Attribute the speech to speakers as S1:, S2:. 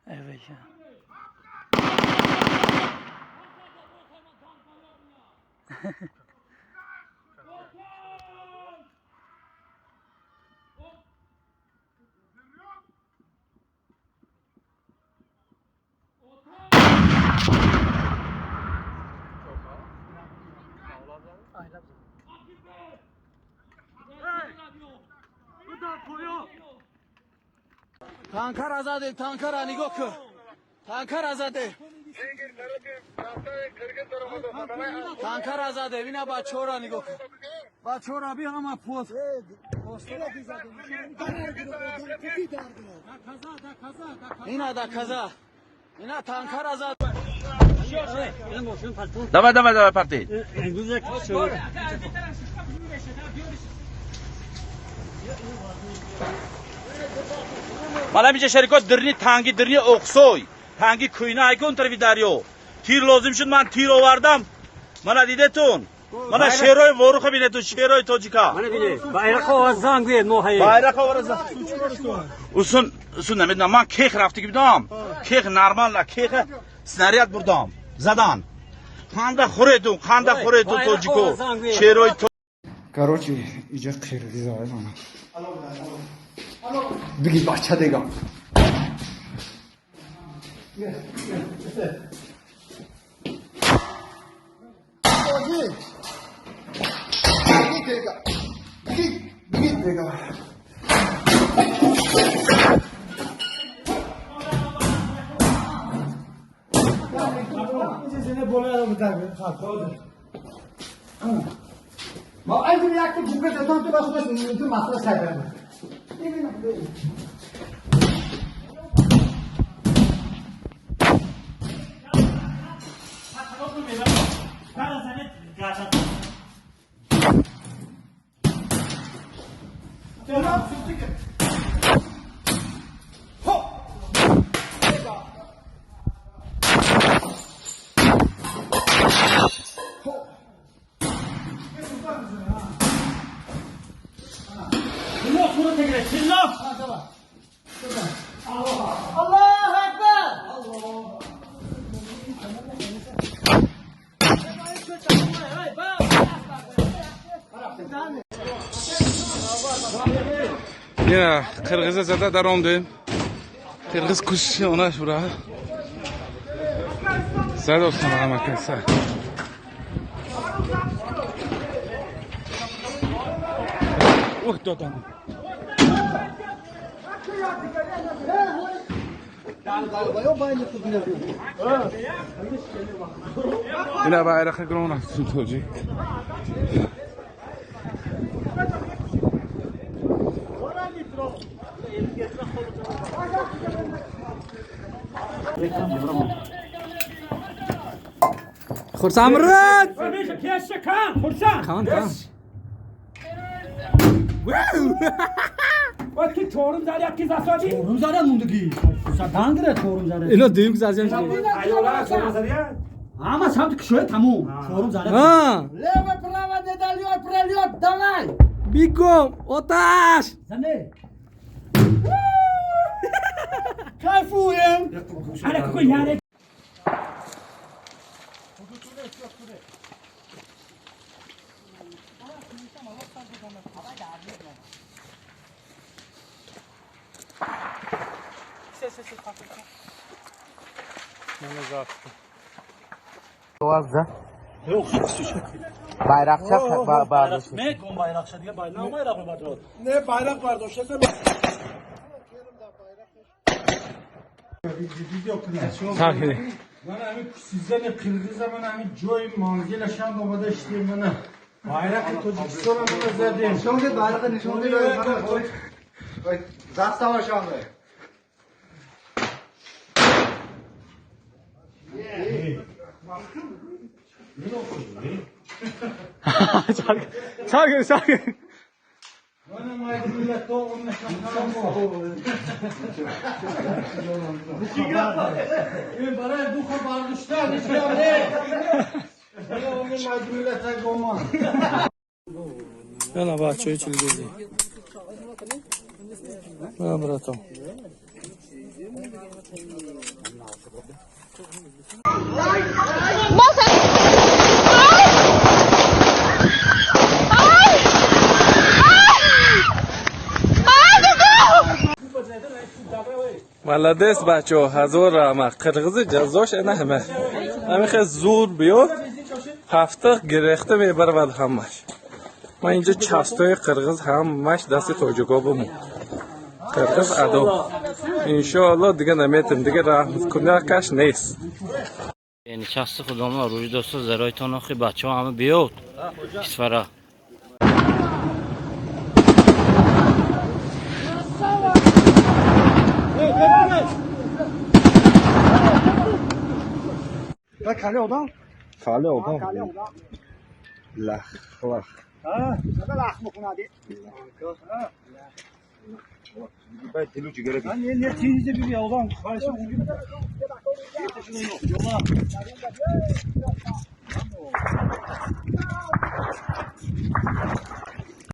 S1: Evet ya. Tankar azade, tankar nigok. Tankar azade. Tankar azade, bina ba chora nigok. Ba chora bhi hama post. Ina da kaza. Ina tankar azade.
S2: Давай, parti. Mala میشه شرکت درنی اقصوی تانگی کوینه ای کن طرف دریو تیر لازم شد من تیر آوردم من دیدتون من شیرای وروخ بینتون شیرای تاجیکا
S3: من بینه bayrak آوازان گوید نوحی
S2: bayrak آوازان اصلا نمیدونم من کیخ رفتی که بدم کیخ نرمال کیخ سناریات بردم زدن خنده خوریتون تاجیکو شیرای
S4: Короче, iyice kırdı zaten. Bir git bahçe de gel. Git de gel. Seni bolaya da tabii. Ma aynı bir yakta buka zaten de başka bir masraf sayılır.
S5: Ya Kırgız'a zaten daromdum. Kırgız kuşu ona şura. Zad olsun bana makinesi. Dodan. Yine bayrakı grona tutulacak.
S1: Xursam Murat. Kan.
S3: وقتی چهارم زدی از کی زدی؟ چهارم زدن موندگی. زدنگره چهارم زدن.
S1: Elo düğüm güzelce.
S3: ایولا چهارم زدی؟ اما سمت کشوی تموم. چهارم زدن.
S1: Ha.
S3: لیو پراوا ندالیوت پرالیوت دامای.
S1: Bigom, otaş.
S3: زنده. کیفویم. آره کوی یاره.
S4: Bayrakçı bağırdı.
S3: Ne kon bayrakçı diye bayrak bayrak mı vardı?
S4: Ne bayrak vardı o şeyde.
S5: Sakin.
S4: Bana hani sizden de Kırgız zaman hani Joy manzil şan babada işleyeyim bana. Bayrak Tacikistan'a bana zaten. Nişanlı bayrakı nişanlı bana koy. Zat savaşanlı.
S5: Sakin.
S4: Bana maydı millet doğumuna şanlıdan bu. Bana bu kadar düşler nişanlı. Bana onu maydı millete doğma.
S1: Yana bak çöy çölü gezi.
S5: من براتم молодец бачо ҳазор рама қирғизи ҷазош ана ҳама ҳамихе зур биёд ҳафта гирехта мебарвад ҳамаш ман инҷа частои қирғиз ҳамаш дасти тоҷико бумон қирғиз адоб иншоалло дига наметим дига раҳмкунакаш нест
S6: нишасти худомо рӯи досто зароитон охи бачаҳо ҳама биёд кисвара
S3: کله آدم
S5: кале одам лах лах
S3: نه لخ میکنه من یه چیزی ببین آدم خواهش می‌کنم